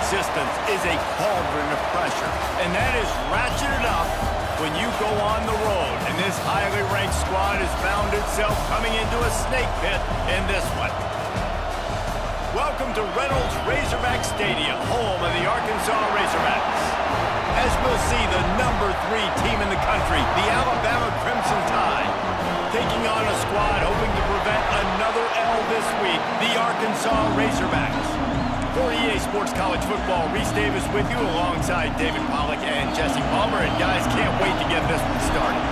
existence is a cauldron of pressure, and that is ratcheted up when you go on the road. And this highly ranked squad has found itself coming into a snake pit in this one. Welcome to Reynolds Razorback Stadium, home of the Arkansas Razorbacks. As we'll see, the #3 team in the country, the Alabama Crimson Tide, taking on a squad hoping to prevent another L this week, the Arkansas Razorbacks. For EA Sports College Football, Reese Davis with you alongside David Pollack and Jesse Palmer. And guys, can't wait to get this one started.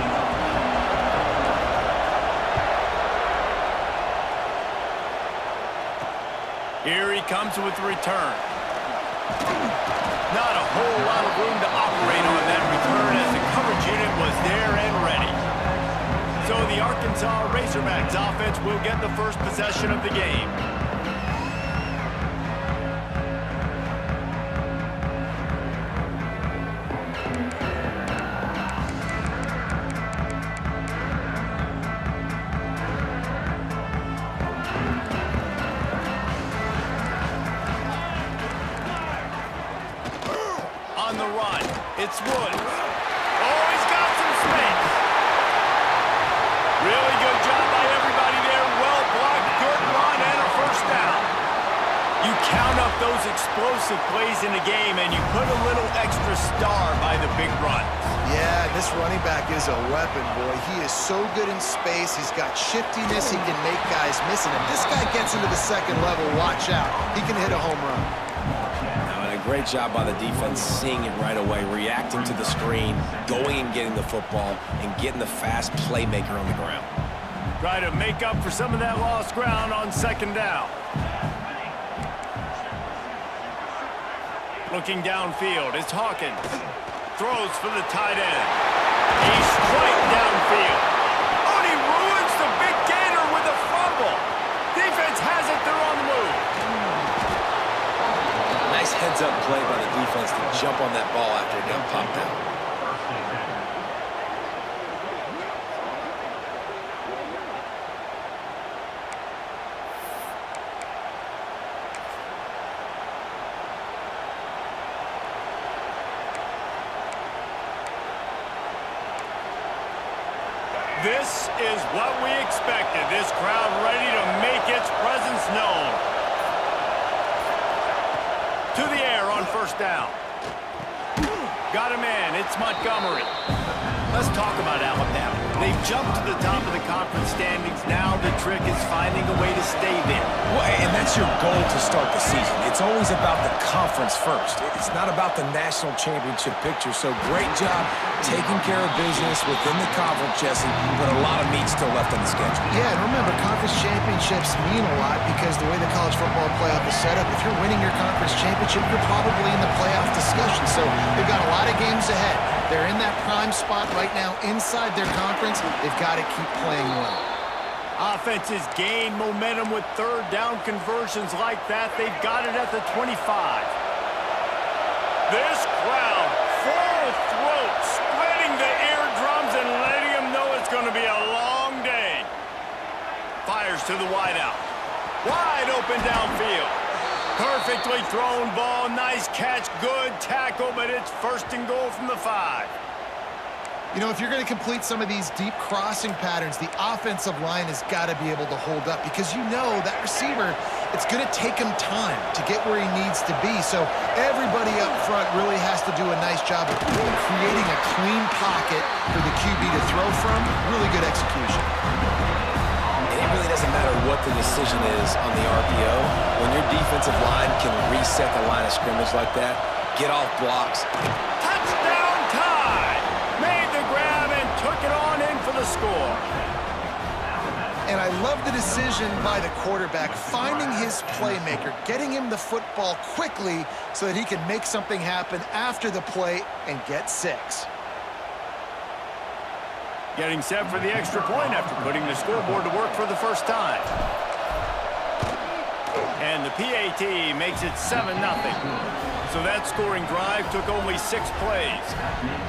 Here he comes with the return. Not a whole lot of room to operate on that return as the coverage unit was there and ready. So the Arkansas Razorbacks offense will get the first possession of the game. On the run, it's Woods. Oh, he's got some space. Really good job by everybody there. Well blocked, good run, and a first down. You count up those explosive plays in the game, and you put a little extra star by the big run. Yeah, this running back is a weapon, boy. He is so good in space. He's got shiftiness. He can make guys miss. And if this guy gets into the second level, watch out. He can hit a home run. Great job by the defense, seeing it right away, reacting to the screen, going and getting the football, and getting the fast playmaker on the ground. Try to make up for some of that lost ground on second down. Looking downfield, it's Hawkins. Throws for the tight end. He's straight downfield. Oh, and he ruins the big gainer with a fumble. Defense has it, they're on the move. Nice heads-up play by the defense to jump on that ball after it got popped out. This is what we expected. This crowd ready to make its presence known. To the air on first down. Got a man, it's Montgomery. Let's talk about Alabama. They've jumped to the top of the conference standings. Now the trick is finding a way to stay there. Well, and that's your goal to start the season. It's always about the conference first. It's not about the national championship picture. So great job taking care of business within the conference, Jesse, but a lot of meat still left on the schedule. Yeah, and remember, conference championships mean a lot because the way the college football playoff is set up, if you're winning your conference championship, you're probably in the playoff discussion. So they've got a lot of games ahead. They're in that prime spot right now inside their conference. They've got to keep playing well. Offenses gain momentum with third down conversions like that. They've got it at the 25. This crowd, full throat, splitting the eardrums and letting them know it's going to be a long day. Fires to the wideout. Wide open downfield. Perfectly thrown ball, nice catch, good tackle, but it's first and goal from the 5. You know, if you're going to complete some of these deep crossing patterns, the offensive line has got to be able to hold up because you know that receiver, it's going to take him time to get where he needs to be. So everybody up front really has to do a nice job of creating a clean pocket for the QB to throw from. Really good execution. It really doesn't matter what the decision is on the RPO. When your defensive line can reset the line of scrimmage like that, get off blocks. Touchdown Tide! Made the grab and took it on in for the score. And I love the decision by the quarterback, finding his playmaker, getting him the football quickly so that he can make something happen after the play and get 6. Getting set for the extra point after putting the scoreboard to work for the first time. And the PAT makes it 7-0. So that scoring drive took only 6 plays.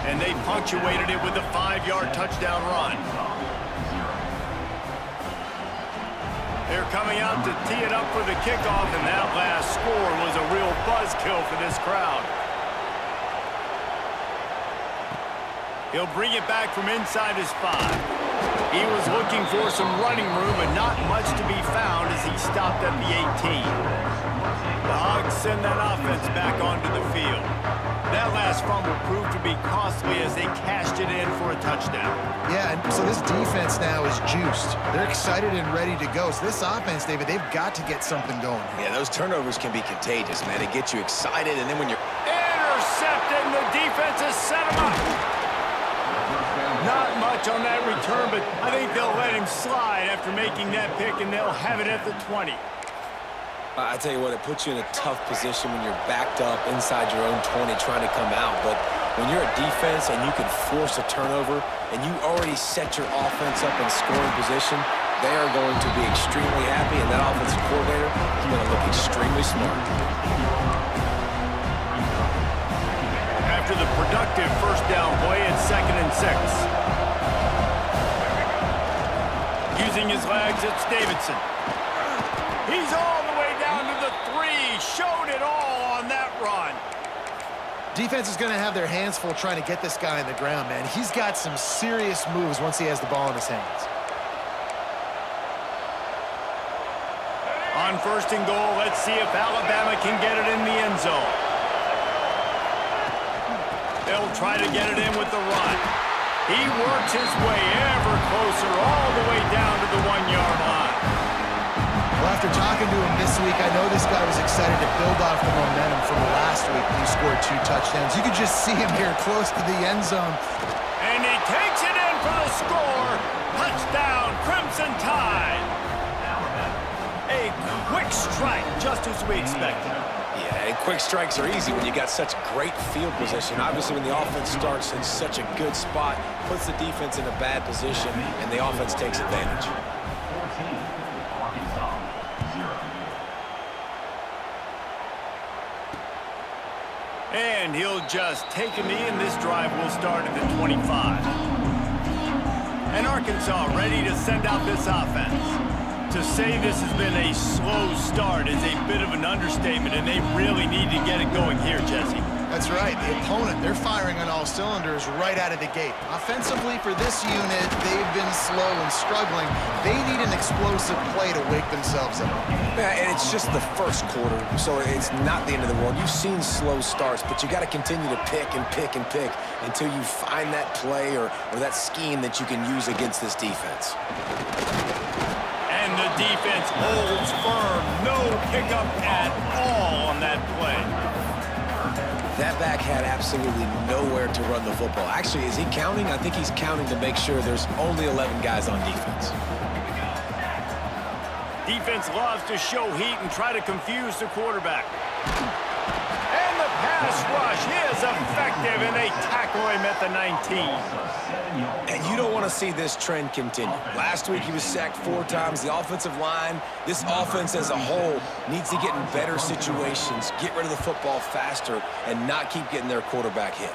And they punctuated it with a 5-yard touchdown run. They're coming out to tee it up for the kickoff, and that last score was a real buzzkill for this crowd. He'll bring it back from inside his 5. He was looking for some running room, but not much to be found as he stopped at the 18. The Hogs send that offense back onto the field. That last fumble proved to be costly as they cashed it in for a touchdown. Yeah, and so this defense now is juiced. They're excited and ready to go. So this offense, David, they've got to get something going. Yeah, those turnovers can be contagious, man. It gets you excited, and then when you're... Intercepted, the defense has set him up. Not much on that return, but I think they'll let him slide after making that pick, and they'll have it at the 20. I tell you what, it puts you in a tough position when you're backed up inside your own 20 trying to come out. But when you're a defense and you can force a turnover and you already set your offense up in scoring position, they are going to be extremely happy, and that offensive coordinator is going to look extremely smart. After the productive first down play, it's 2nd and 6. Using his legs, it's Davidson. He's all the way down to the 3. Showed it all on that run. Defense is going to have their hands full trying to get this guy on the ground, man. He's got some serious moves once he has the ball in his hands. On 1st and goal, let's see if Alabama can get it in the end zone. They'll try to get it in with the run. He works his way ever closer all the way down to the 1-yard line. Well, after talking to him this week, I know this guy was excited to build off the momentum from last week when he scored 2 touchdowns. You could just see him here close to the end zone. And he takes it in for the score. Touchdown, Crimson Tide. A quick strike, just as we expected. Yeah, and quick strikes are easy when you got such great field position. Obviously, when the offense starts in such a good spot, puts the defense in a bad position, and the offense takes advantage. And he'll just take a knee, and this drive will start at the 25. And Arkansas ready to send out this offense. To say this has been a slow start is a bit of an understatement, and they really need to get it going here, Jesse. That's right. The opponent, they're firing on all cylinders right out of the gate. Offensively, for this unit, they've been slow and struggling. They need an explosive play to wake themselves up. Yeah, and it's just the first quarter, so it's not the end of the world. You've seen slow starts, but you got to continue to pick and pick and pick until you find that play or that scheme that you can use against this defense. And the defense holds firm. No pickup at all on that play. That back had absolutely nowhere to run the football. Actually, is he counting? I think he's counting to make sure there's only 11 guys on defense. Defense loves to show heat and try to confuse the quarterback. And the pass rush is effective, and they tackle him at the 19. And you don't want to see this trend continue. Last week he was sacked 4 times. The offensive line, this offense as a whole, needs to get in better situations, get rid of the football faster, and not keep getting their quarterback hit.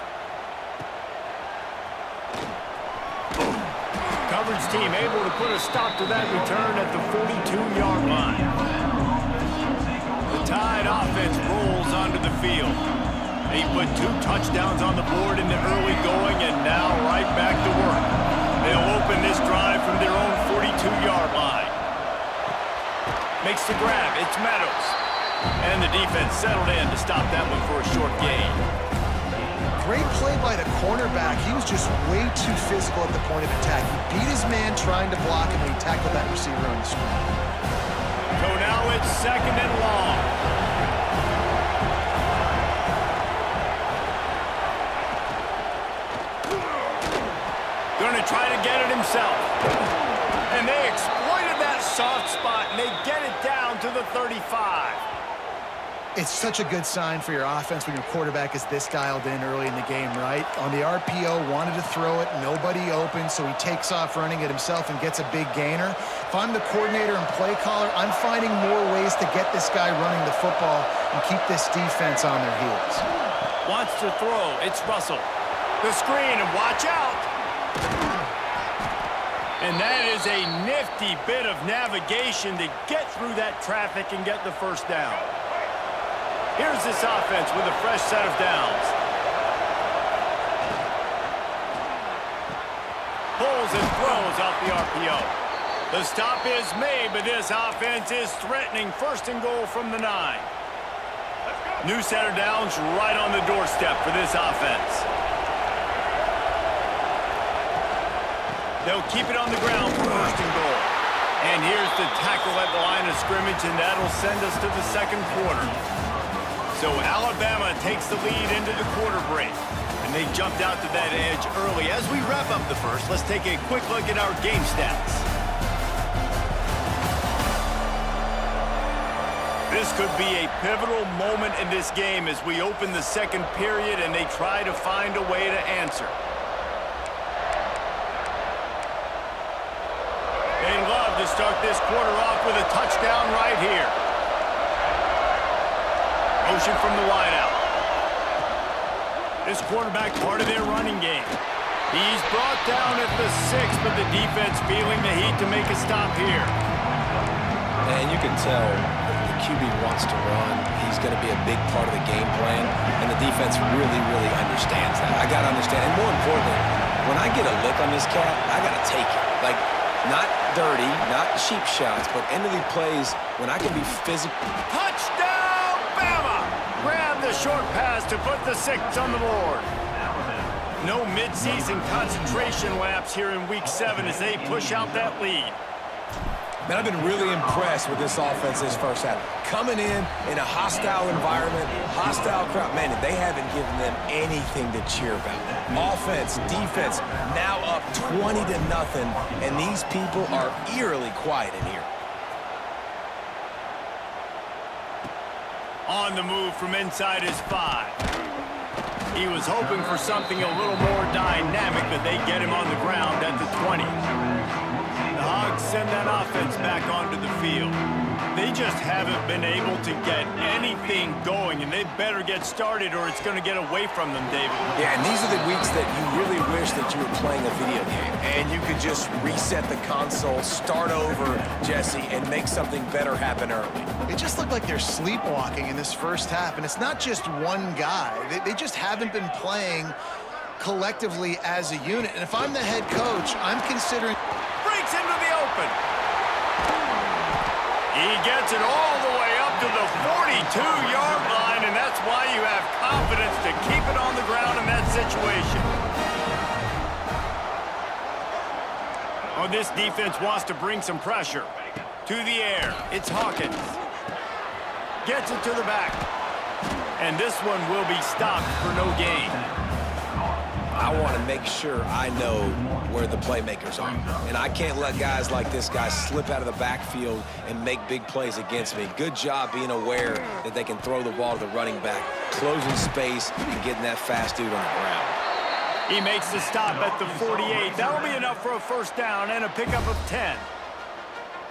Coverage team able to put a stop to that return at the 42-yard line. The Tide offense rolls onto the field. They put 2 touchdowns on the board in the early going, and now right back to work. They'll open this drive from their own 42-yard line. Makes the grab. It's Meadows. And the defense settled in to stop that one for a short gain. Great play by the cornerback. He was just way too physical at the point of attack. He beat his man trying to block him, and he tackled that receiver on the screen. So now it's 2nd and long. Going to try to get it himself. And they exploited that soft spot, and they get it down to the 35. It's such a good sign for your offense when your quarterback is this dialed in early in the game, right? On the RPO, wanted to throw it, nobody open, so he takes off running it himself and gets a big gainer. If I'm the coordinator and play caller, I'm finding more ways to get this guy running the football and keep this defense on their heels. Wants to throw. It's Russell. The screen, and watch out. And that is a nifty bit of navigation to get through that traffic and get the first down. Here's this offense with a fresh set of downs. Pulls and throws off the RPO. The stop is made, but this offense is threatening. First and goal from the 9. New set of downs right on the doorstep for this offense. They'll keep it on the ground for first and goal. And here's the tackle at the line of scrimmage, and that'll send us to the second quarter. So Alabama takes the lead into the quarter break. And they jumped out to that edge early. As we wrap up the first, let's take a quick look at our game stats. This could be a pivotal moment in this game as we open the second period and they try to find a way to answer. They'd love to start this quarter off with a touchdown right here. Motion from the wideout. This quarterback part of their running game. He's brought down at the 6, but the defense feeling the heat to make a stop here. And you can tell the QB wants to run. He's going to be a big part of the game plan, and the defense really, really understands that. I got to understand, and more importantly, when I get a lick on this cat, I got to take it. Like, not dirty, not cheap shots, but end of the plays when I can be physical. Touchdown, Bama! Grab the short pass to put the 6 on the board. No midseason concentration laps here in Week 7 as they push out that lead. Man, I've been really impressed with this offense this first half. Coming in a hostile environment, hostile crowd. Man, they haven't given them anything to cheer about. Offense, defense, now up 20-0, and these people are eerily quiet in here. On the move from inside his 5. He was hoping for something a little more dynamic, but they get him on the ground at the 20. The Hogs send that offense back onto the field. They just haven't been able to get anything going, and they better get started or it's going to get away from them, David. Yeah, and these are the weeks that you really wish that you were playing a video game, and you could just reset the console, start over, Jesse, and make something better happen early. It just looked like they're sleepwalking in this first half, and it's not just one guy. They just haven't been playing collectively as a unit. And if I'm the head coach, I'm considering... Breaks into the open. He gets it all the way up to the 42-yard line, and that's why you have confidence to keep it on the ground in that situation. Oh, this defense wants to bring some pressure. To the air, it's Hawkins. Gets it to the back. And this one will be stopped for no gain. I want to make sure I know where the playmakers are. And I can't let guys like this guy slip out of the backfield and make big plays against me. Good job being aware that they can throw the ball to the running back, closing space, and getting that fast dude on the ground. He makes the stop at the 48. That'll be enough for a first down and a pickup of 10.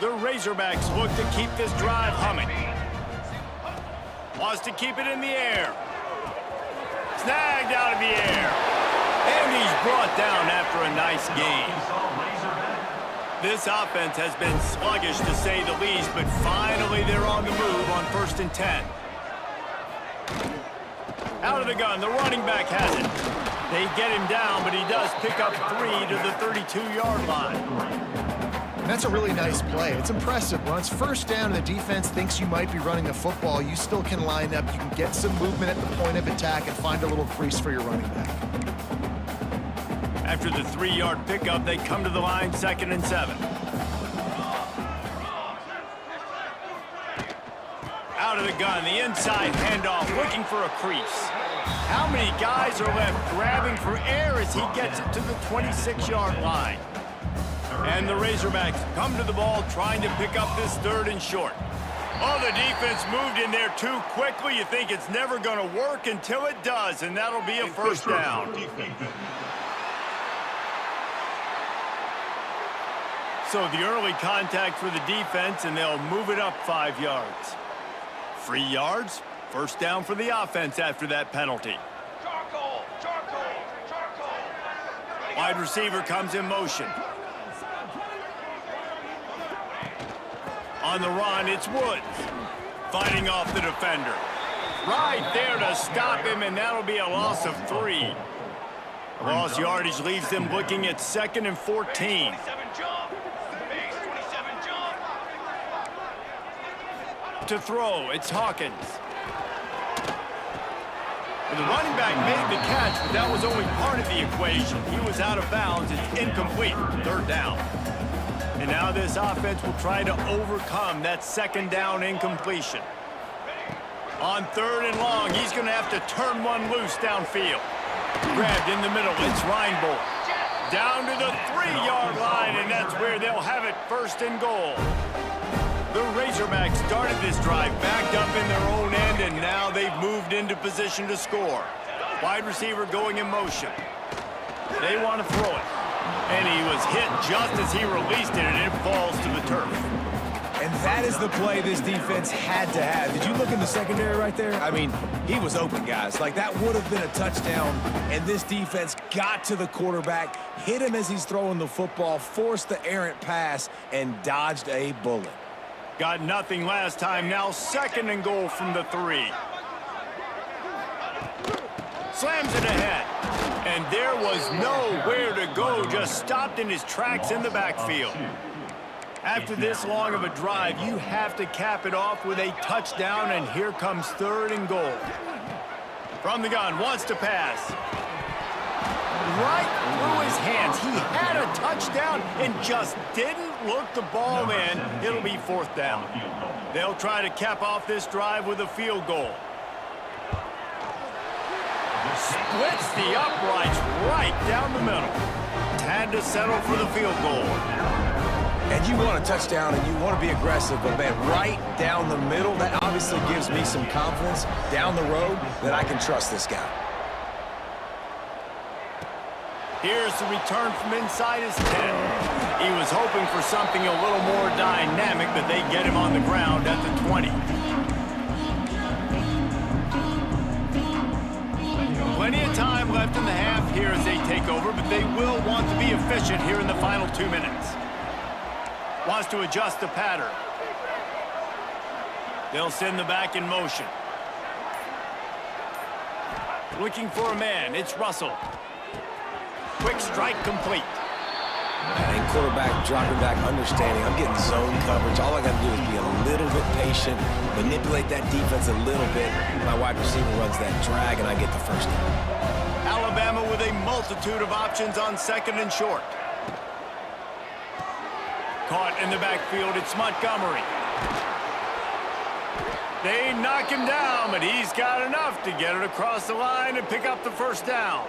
The Razorbacks look to keep this drive humming. Wants to keep it in the air. Snagged out of the air. And he's brought down after a nice gain. This offense has been sluggish to say the least, but finally they're on the move on 1st and 10. Out of the gun, the running back has it. They get him down, but he does pick up 3 to the 32-yard line. That's a really nice play. It's impressive. When it's first down and the defense thinks you might be running the football, you still can line up. You can get some movement at the point of attack and find a little crease for your running back. After the 3-yard pickup, they come to the line 2nd and 7. Out of the gun, the inside handoff, looking for a crease. How many guys are left grabbing for air as he gets it to the 26-yard line? And the Razorbacks come to the ball trying to pick up this 3rd and short. Oh, the defense moved in there too quickly. You think it's never going to work until it does, and that'll be a first down. So the early contact for the defense, and they'll move it up 5 yards. 3 yards, first down for the offense after that penalty. Wide receiver comes in motion. On the run, it's Woods. Fighting off the defender. right there to stop him, and that'll be a loss of 3. Lost yardage leaves them looking at 2nd and 14. To throw, it's Hawkins. And the running back made the catch, but that was only part of the equation. He was out of bounds. It's incomplete. 3rd down. And now this offense will try to overcome that 2nd down incompletion. On 3rd and long, he's going to have to turn one loose downfield. Grabbed in the middle, it's Reinbold. Down to the 3-yard line, and that's where they'll have it, 1st and goal. The Razorbacks started this drive backed up in their own end, and now they've moved into position to score. Wide receiver going in motion. They want to throw it. And he was hit just as he released it, and it falls to the turf. And that is the play this defense had to have. Did you look in the secondary right there? I mean, he was open, guys. Like, that would have been a touchdown, and this defense got to the quarterback, hit him as he's throwing the football, forced the errant pass, and dodged a bullet. Got nothing last time. Now 2nd and goal from the 3. Slams it ahead. And there was nowhere to go. Just stopped in his tracks in the backfield. After this long of a drive, you have to cap it off with a touchdown, and here comes 3rd and goal. From the gun, wants to pass. Right through his hands. He had a touchdown and just didn't look the ball in. It'll be 4th down. They'll try to cap off this drive with a field goal. Splits the uprights right down the middle. Had to settle for the field goal. And you want a touchdown and you want to be aggressive, but man, right down the middle, that obviously gives me some confidence down the road that I can trust this guy. Here's the return from inside his 10. He was hoping for something a little more dynamic, but they get him on the ground at the 20. Plenty of time left in the half here as they take over, but they will want to be efficient here in the final 2 minutes. Wants to adjust the pattern. They'll send the back in motion. Looking for a man, it's Russell. Quick strike complete. And quarterback dropping back, understanding I'm getting zone coverage. All I got to do is be a little bit patient, manipulate that defense a little bit. My wide receiver runs that drag, and I get the 1st down. Alabama with a multitude of options on 2nd and short. Caught in the backfield, it's Montgomery. They knock him down, but he's got enough to get it across the line and pick up the 1st down.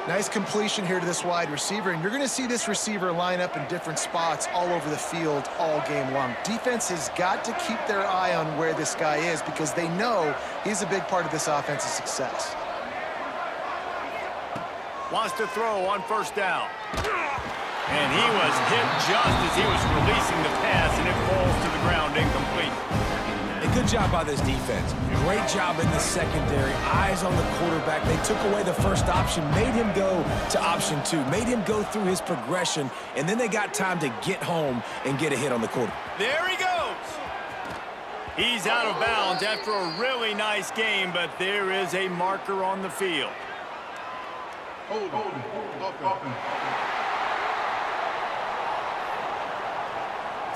Nice completion here to this wide receiver, and you're going to see this receiver line up in different spots all over the field all game long. Defense has got to keep their eye on where this guy is because they know he's a big part of this offense's success. Wants to throw on 1st down. And he was hit just as he was releasing the pass, and it falls to the ground incomplete. A good job by this defense. Great job in the secondary. Eyes on the quarterback. They took away the 1st option, made him go to option 2, made him go through his progression, and then they got time to get home and get a hit on the quarterback. There he goes. He's out of bounds after a really nice game, but there is a marker on the field.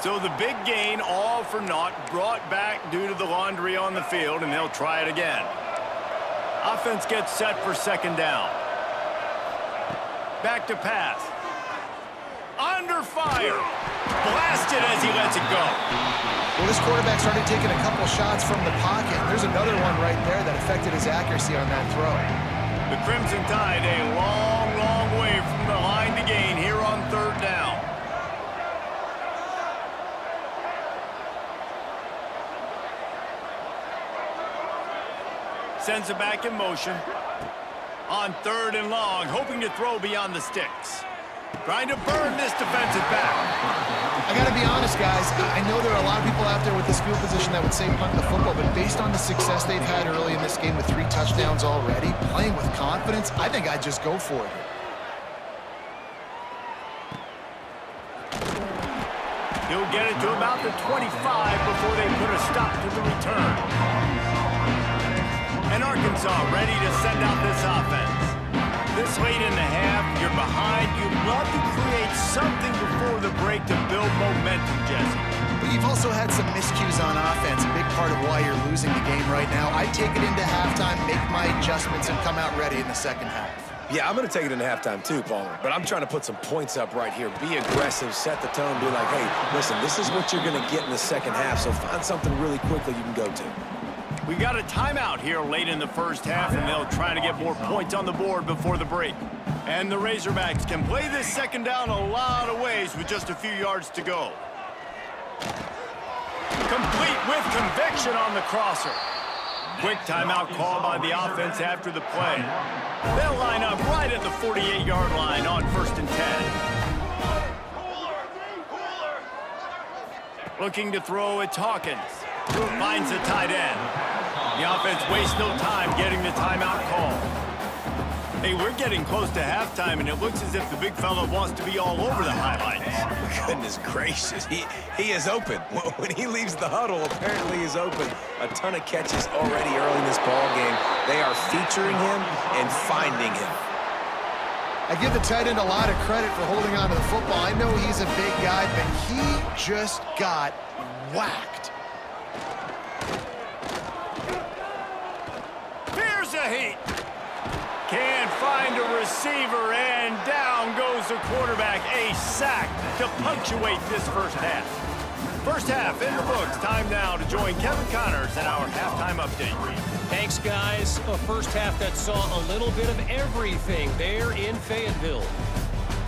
So the big gain, all for naught, brought back due to the laundry on the field, and they'll try it again. Offense gets set for 2nd down. Back to pass. Under fire. Blasted as he lets it go. Well, this quarterback started taking a couple shots from the pocket. There's another one right there that affected his accuracy on that throw. The Crimson Tide a long, long way from the line to gain here on 3rd down. Sends it back in motion. On 3rd and long, hoping to throw beyond the sticks. Trying to burn this defensive back. I got to be honest, guys. I know there are a lot of people out there with this field position that would say punt the football, but based on the success they've had early in this game with 3 touchdowns already, playing with confidence, I think I'd just go for it. He'll get it to about the 25 before they put a stop to the return. are ready to send out this offense. This late in the half, you're behind. You'd love to create something before the break to build momentum, Jesse. But you've also had some miscues on offense, a big part of why you're losing the game right now. I take it into halftime, make my adjustments, and come out ready in the second half. Yeah, I'm going to take it into halftime too, Palmer. But I'm trying to put some points up right here. Be aggressive, set the tone, be like, hey, listen, this is what you're going to get in the second half, so find something really quickly you can go to. We got a timeout here late in the first half, and they'll try to get more points on the board before the break. And the Razorbacks can play this second down a lot of ways with just a few yards to go. Complete with conviction on the crosser. Quick timeout call by the offense after the play. They'll line up right at the 48-yard line on 1st and 10. Looking to throw, it's Hawkins. Finds the tight end. The offense wastes no time getting the timeout call. Hey, we're getting close to halftime, and it looks as if the big fella wants to be all over the highlights. Goodness gracious, he is open. When he leaves the huddle, apparently he's open. A ton of catches already early in this ball game. They are featuring him and finding him. I give the tight end a lot of credit for holding on to the football. I know he's a big guy, but he just got whacked. Here's a heat. Can't find a receiver, and down goes the quarterback. A sack to punctuate this first half. First half in the books. Time now to join Kevin Connors in our halftime update. Thanks, guys. A first half that saw a little bit of everything there in Fayetteville.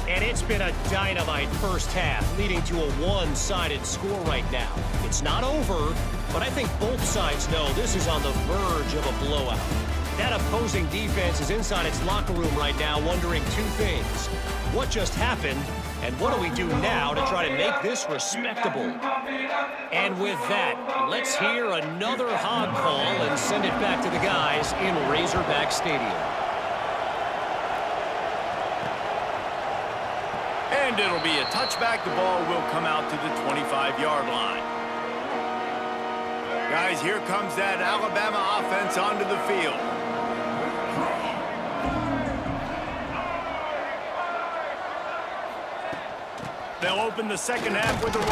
And it's been a dynamite first half, leading to a one-sided score right now. It's not over, but I think both sides know this is on the verge of a blowout. That opposing defense is inside its locker room right now wondering two things. What just happened, and what do we do now to try to make this respectable? And with that, let's hear another hog call and send it back to the guys in Razorback Stadium. And it'll be a touchback. The ball will come out to the 25-yard line. Guys, here comes that Alabama offense onto the field. They'll open the second half with a run.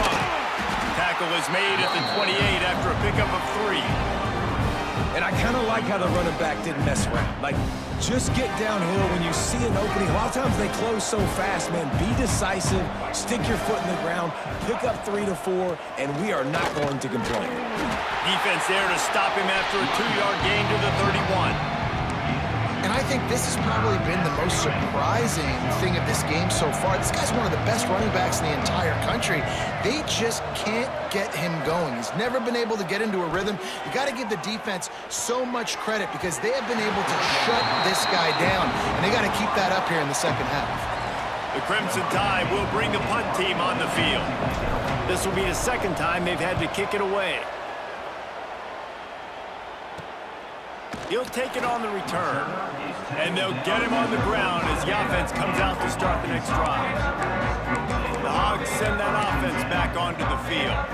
Tackle is made at the 28 after a pickup of 3. And I kind of like how the running back didn't mess around. Like, just get downhill when you see an opening. A lot of times they close so fast, man. Be decisive, stick your foot in the ground, pick up 3 to 4, and we are not going to complain. Defense there to stop him after a 2-yard gain to the 31. And I think this has probably been the most surprising thing of this game so far. This guy's one of the best running backs in the entire country. They just can't get him going. He's never been able to get into a rhythm. You got to give the defense so much credit because they have been able to shut this guy down, and they got to keep that up here in the second half. The Crimson Tide will bring the punt team on the field. This will be the second time they've had to kick it away. He'll take it on the return, and they'll get him on the ground as the offense comes out to start the next drive. The Hogs send that offense back onto the field.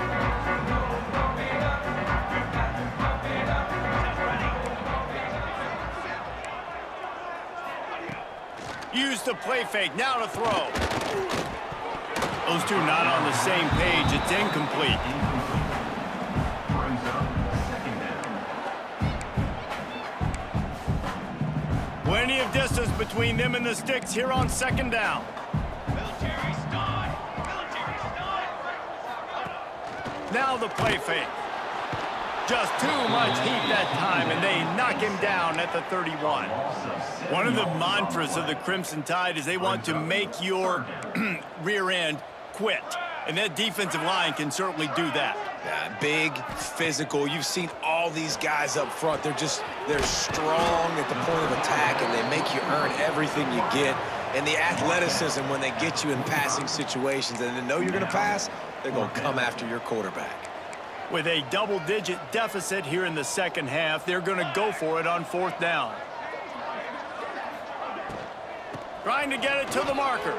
Use the play fake, now to throw. Those two not on the same page, it's incomplete. Plenty of distance between them and the sticks here on second down. Now the play fake. Just too much heat that time, and they knock him down at the 31. One of the mantras of the Crimson Tide is they want to make your rear end quit. And that defensive line can certainly do that. Big, physical. You've seen all these guys up front. They're strong at the point of attack, and they make you earn everything you get. And the athleticism when they get you in passing situations and they know you're going to pass, they're going to come after your quarterback. With a double-digit deficit here in the second half, they're going to go for it on 4th down. Trying to get it to the marker.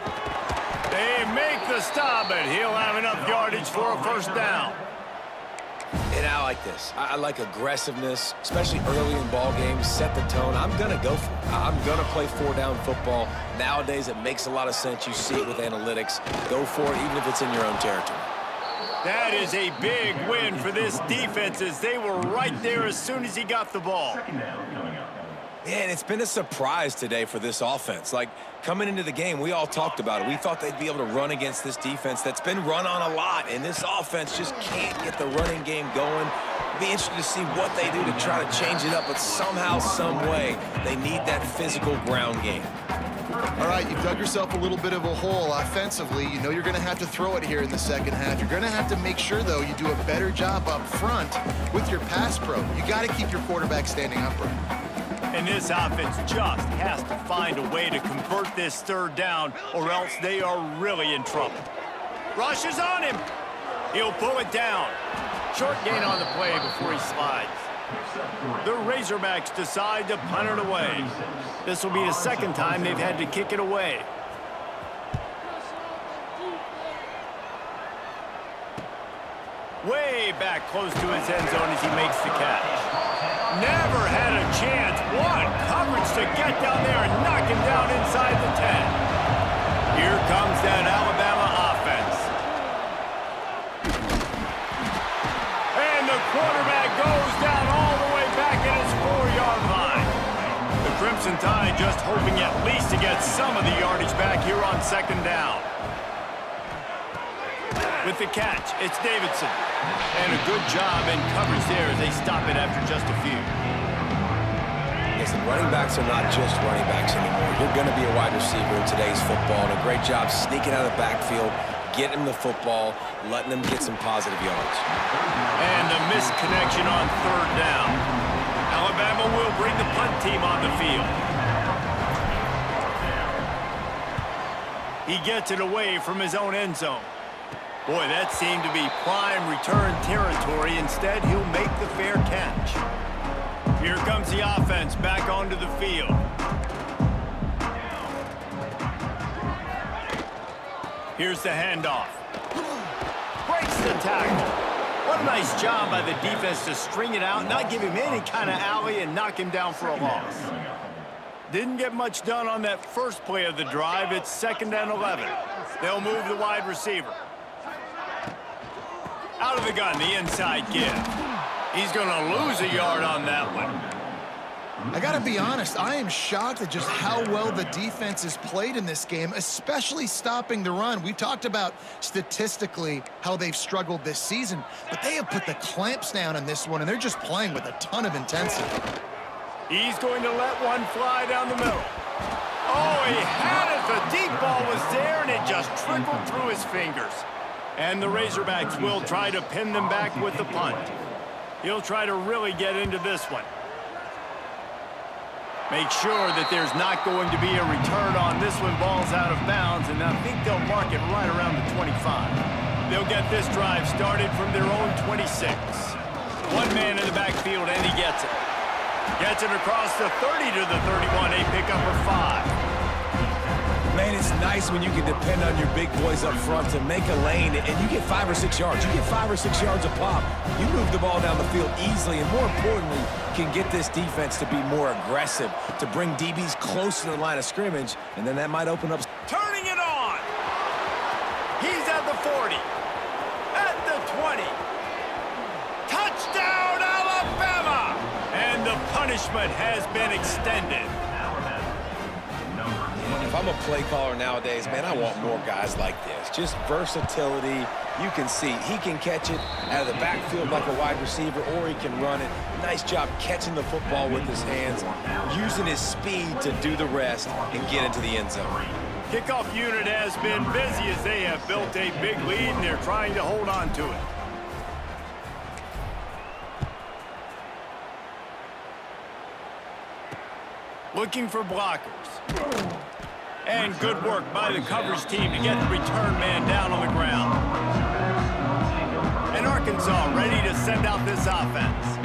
They make the stop, but he'll have enough yardage for a first down. And I like this. I like aggressiveness, especially early in ball games. Set the tone. I'm going to go for it. I'm going to play four-down football. Nowadays, it makes a lot of sense. You see it with analytics. Go for it, even if it's in your own territory. That is a big win for this defense as they were right there as soon as he got the ball. Yeah, and it's been a surprise today for this offense. Like, coming into the game, we all talked about it. We thought they'd be able to run against this defense that's been run on a lot, and this offense just can't get the running game going. It'll be interesting to see what they do to try to change it up, but somehow, some way, they need that physical ground game. All right, you've dug yourself a little bit of a hole offensively. You know you're going to have to throw it here in the second half. You're going to have to make sure, though, you do a better job up front with your pass pro. You got to keep your quarterback standing upright. And this offense just has to find a way to convert this third down, or else they are really in trouble. Rush is on him. He'll pull it down. Short gain on the play before he slides. The Razorbacks decide to punt it away. This will be the second time they've had to kick it away. Way back close to his end zone as he makes the catch. Never had a chance. What coverage to get down there and knock him down inside the 10. Here comes that Alabama offense. And the quarterback goes down all the way back at his 4-yard line. The Crimson Tide just hoping at least to get some of the yardage back here on second down. With the catch, it's Davidson. And a good job in coverage there as they stop it after just a few. Listen, running backs are not just running backs anymore. You're going to be a wide receiver in today's football, and a great job sneaking out of the backfield, getting him the football, letting him get some positive yards. And the missed connection on third down. Alabama will bring the punt team on the field. He gets it away from his own end zone. Boy, that seemed to be prime return territory. Instead, he'll make the fair catch. Here comes the offense back onto the field. Here's the handoff. Breaks the tackle. What a nice job by the defense to string it out, not give him any kind of alley, and knock him down for a loss. Didn't get much done on that first play of the drive. It's 2nd and 11. They'll move the wide receiver. Out of the gun, the inside give. He's going to lose a yard on that one. I got to be honest, I am shocked at just how well the defense has played in this game, especially stopping the run. We talked about statistically how they've struggled this season, but they have put the clamps down in this one, and they're just playing with a ton of intensity. He's going to let one fly down the middle. Oh, he had it. The deep ball was there, and it just trickled through his fingers. And the Razorbacks will try to pin them back with the punt. He'll try to really get into this one. Make sure that there's not going to be a return on this one. Ball's out of bounds, and I think they'll mark it right around the 25. They'll get this drive started from their own 26. One man in the backfield, and he gets it. Gets it across the 30 to the 31, a pickup of 5. Man, it's nice when you can depend on your big boys up front to make a lane, and you get 5 or 6 yards. You get 5 or 6 yards a pop. You move the ball down the field easily, and more importantly, can get this defense to be more aggressive, to bring DBs close to the line of scrimmage, and then that might open up. Turning it on. He's at the 40. At the 20. Touchdown, Alabama! And the punishment has been extended. If I'm a play caller nowadays, man, I want more guys like this. Just versatility. You can see he can catch it out of the backfield like a wide receiver, or he can run it. Nice job catching the football with his hands, using his speed to do the rest and get into the end zone. Kickoff unit has been busy as they have built a big lead, and they're trying to hold on to it. Looking for blockers. And good work by the coverage team to get the return man down on the ground. And Arkansas ready to send out this offense.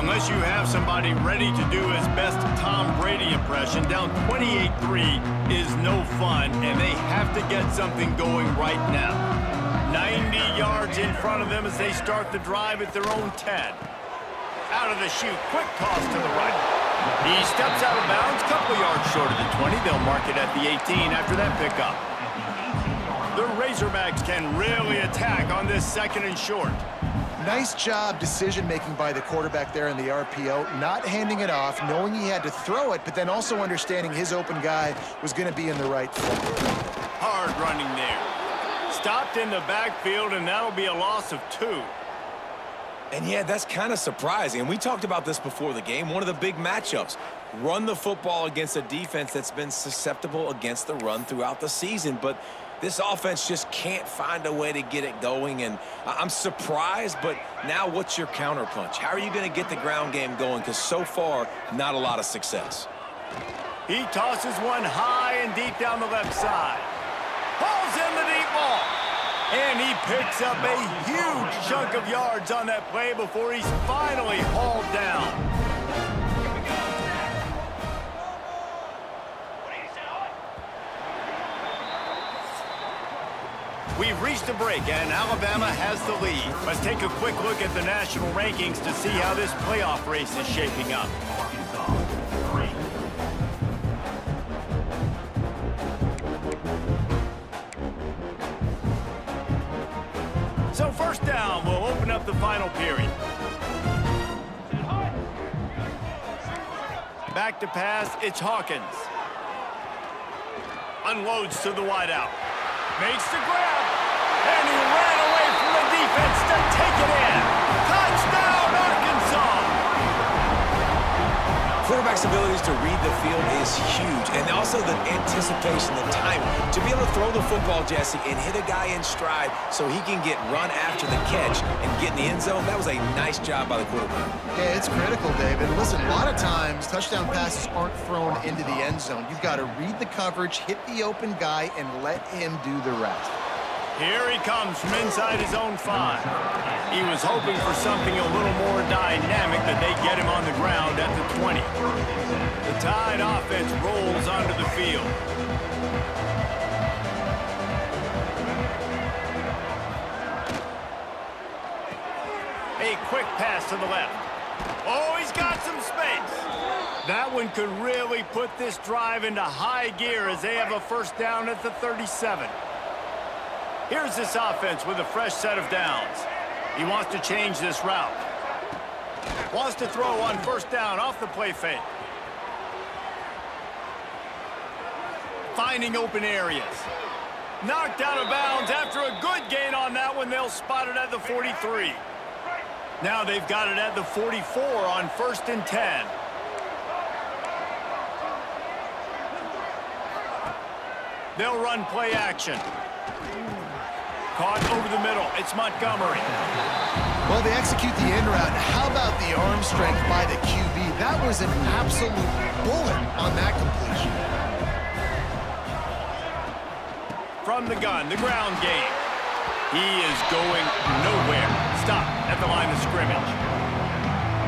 Unless you have somebody ready to do his best Tom Brady impression, down 28-3 is no fun, and they have to get something going right now. 90 yards in front of them as they start the drive at their own 10. Out of the chute, quick toss to the right. He steps out of bounds, couple yards short of the 20. They'll mark it at the 18 after that pickup. The Razorbacks can really attack on this 2nd and short. Nice job decision-making by the quarterback there in the RPO, not handing it off, knowing he had to throw it, but then also understanding his open guy was going to be in the right spot. Hard running there. Stopped in the backfield, and that'll be a loss of 2. And yeah, that's kind of surprising. And we talked about this before the game. One of the big matchups. Run the football against a defense that's been susceptible against the run throughout the season. But this offense just can't find a way to get it going. And I'm surprised, but now what's your counterpunch? How are you going to get the ground game going? Because so far, not a lot of success. He tosses one high and deep down the left side. Pulls in the deep ball. And he picks up a huge chunk of yards on that play before he's finally hauled down. We've reached a break, and Alabama has the lead. Let's take a quick look at the national rankings to see how this playoff race is shaping up. So first down, we'll open up the final period. Back to pass, it's Hawkins. Unloads to the wideout. Makes the grab. And he ran away from the defense to take it in. Touchdown, Arkansas! Quarterback's abilities to read the field is huge, and also the anticipation, the timing. To be able to throw the football, Jesse, and hit a guy in stride so he can get run after the catch and get in the end zone, that was a nice job by the quarterback. Yeah, it's critical, David. Listen, a lot of times, touchdown passes aren't thrown into the end zone. You've got to read the coverage, hit the open guy, and let him do the rest. Here he comes from inside his own 5. He was hoping for something a little more dynamic, that they get him on the ground at the 20. The Tide offense rolls onto the field. A quick pass to the left. Oh, he's got some space. That one could really put this drive into high gear as they have a first down at the 37. Here's this offense with a fresh set of downs. He wants to change this route. Wants to throw on first down off the play fake. Finding open areas. Knocked out of bounds after a good gain on that one. They'll spot it at the 43. Now they've got it at the 44 on 1st and 10. They'll run play action. Caught over the middle. It's Montgomery. Well, they execute the in route. How about the arm strength by the QB? That was an absolute bullet on that completion. From the gun, the ground game. He is going nowhere. Stop at the line of scrimmage.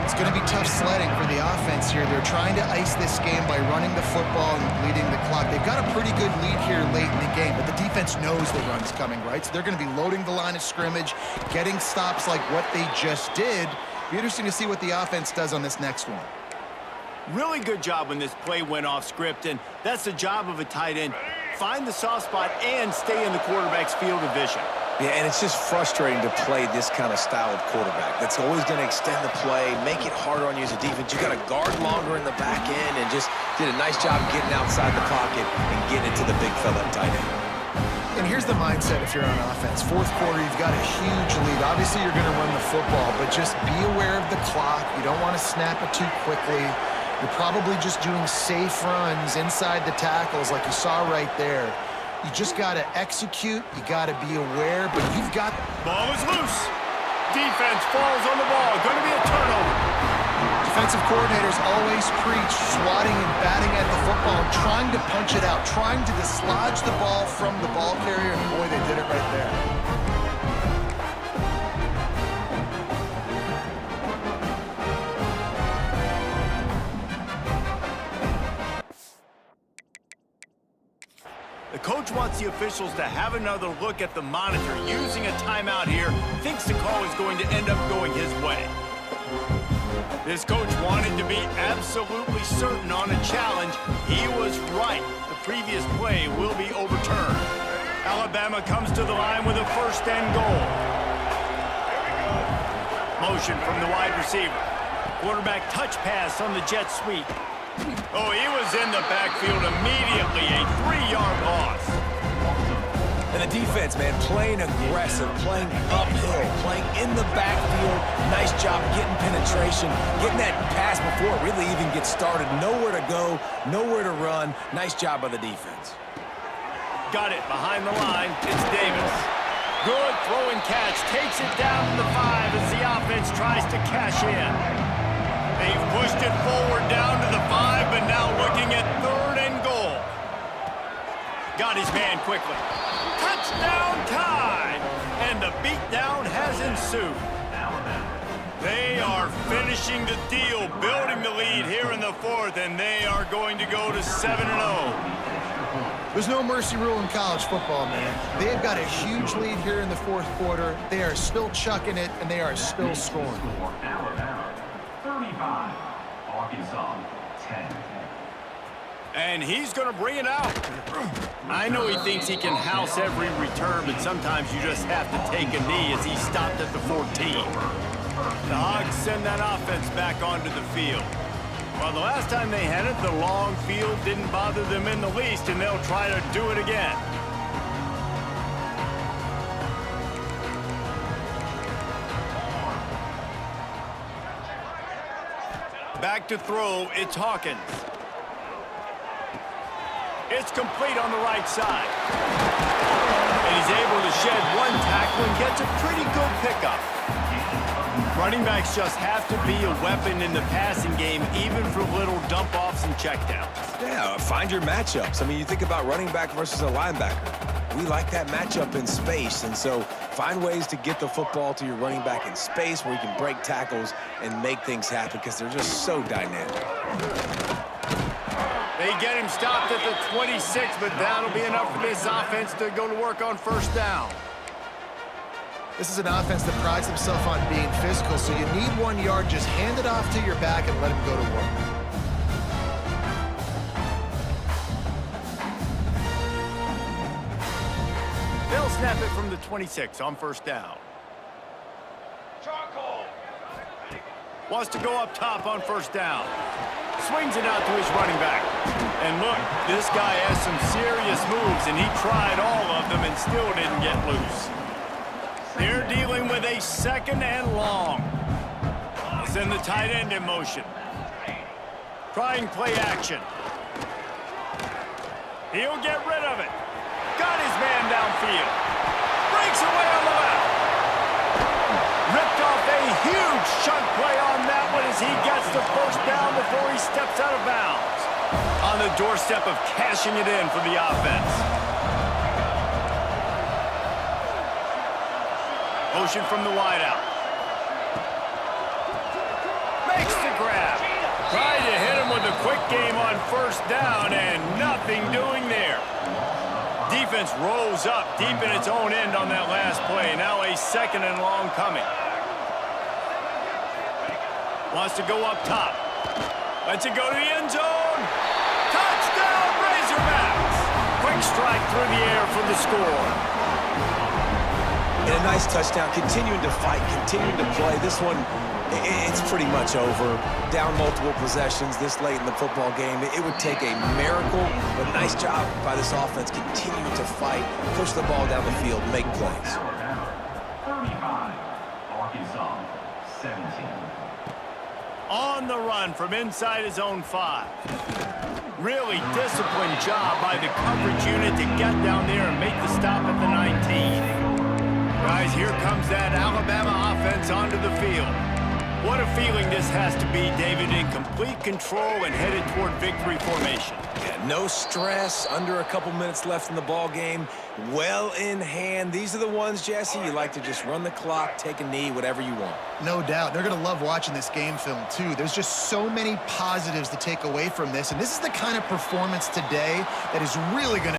It's going to be tough sledding for the offense here. They're trying to ice this game by running the football and bleeding the clock. They've got a pretty good lead here late in the game, but the defense knows the run's coming, right? So they're going to be loading the line of scrimmage, getting stops like what they just did. Be interesting to see what the offense does on this next one. Really good job when this play went off script, and that's the job of a tight end. Find the soft spot and stay in the quarterback's field of vision. Yeah, and it's just frustrating to play this kind of style of quarterback. That's always going to extend the play, make it harder on you as a defense. You got to guard longer in the back end, and just did a nice job getting outside the pocket and getting it to the big fella tight end. And here's the mindset if you're on offense. Fourth quarter, you've got a huge lead. Obviously, you're going to run the football, but just be aware of the clock. You don't want to snap it too quickly. You're probably just doing safe runs inside the tackles like you saw right there. You just got to execute. You got to be aware, but you've got... Ball is loose. Defense falls on the ball. Going to be a turnover. Defensive coordinators always preach swatting and batting at the football and trying to punch it out, trying to dislodge the ball from the ball carrier, and boy, they did it right there. The coach wants the officials to have another look at the monitor using a timeout here. Thinks the call is going to end up going his way. This coach wanted to be absolutely certain on a challenge. He was right. The previous play will be overturned. Alabama comes to the line with a first and goal. Motion from the wide receiver. Quarterback touch pass on the jet sweep. Oh, he was in the backfield immediately. A 3-yard loss. And the defense, man, playing aggressive, playing uphill, playing in the backfield. Nice job getting penetration, getting that pass before it really even gets started. Nowhere to go, nowhere to run. Nice job by the defense. Got it behind the line. It's Davis. Good throw and catch. Takes it down to the 5 as the offense tries to cash in. They've pushed it forward down to the 5, but now looking at 3rd and goal. Got his man quickly. Touchdown time! And the beatdown has ensued. They are finishing the deal, building the lead here in the 4th, and they are going to go to 7-0. There's no mercy rule in college football, man. They've got a huge lead here in the 4th quarter. They are still chucking it, and they are still scoring. Alabama, 35. Arkansas, 10. And he's going to bring it out. I know he thinks he can house every return, but sometimes you just have to take a knee as he stopped at the 14. The Hogs send that offense back onto the field. Well, the last time they had it, the long field didn't bother them in the least, and they'll try to do it again. Back to throw, it's Hawkins. It's complete on the right side. And he's able to shed one tackle and gets a pretty good pickup. Running backs just have to be a weapon in the passing game, even for little dump-offs and checkdowns. Yeah, find your matchups. I mean, you think about running back versus a linebacker. We like that matchup in space, and so find ways to get the football to your running back in space where you can break tackles and make things happen because they're just so dynamic. They get him stopped at the 26, but that'll be enough for this offense to go to work on first down. This is an offense that prides himself on being physical, so you need 1 yard. Just hand it off to your back and let him go to work. They'll snap it from the 26 on first down. Wants to go up top on first down. Swings it out to his running back. And look, this guy has some serious moves, and he tried all of them and still didn't get loose. They're dealing with a 2nd and long. Send the tight end in motion. Trying play action. He'll get rid of it. Got his man downfield. Breaks away on the left. Ripped off a huge chunk play on that one as he gets the first down before he steps out of bounds. On the doorstep of cashing it in for the offense. Motion from the wideout. Makes the grab. Tried to hit him with a quick game on first down and nothing doing there. Defense rolls up deep in its own end on that last play. Now a 2nd and long coming. Wants to go up top. Lets it go to the end zone. Touchdown, Razorbacks! Quick strike through the air for the score. And a nice touchdown, continuing to fight, continuing to play. This one, it's pretty much over. Down multiple possessions this late in the football game. It would take a miracle, but nice job by this offense continuing to fight, push the ball down the field, make plays. 35. Arkansas, 17. On the run from inside his own 5. Really disciplined job by the coverage unit to get down there and make the stop at the 19. Guys, here comes that Alabama offense onto the field. What a feeling this has to be, David, in complete control and headed toward victory formation. Yeah, no stress, under a couple minutes left in the ball game, well in hand. These are the ones, Jesse, you like to just run the clock, take a knee, whatever you want. No doubt. They're going to love watching this game film, too. There's just so many positives to take away from this, and this is the kind of performance today that is really going to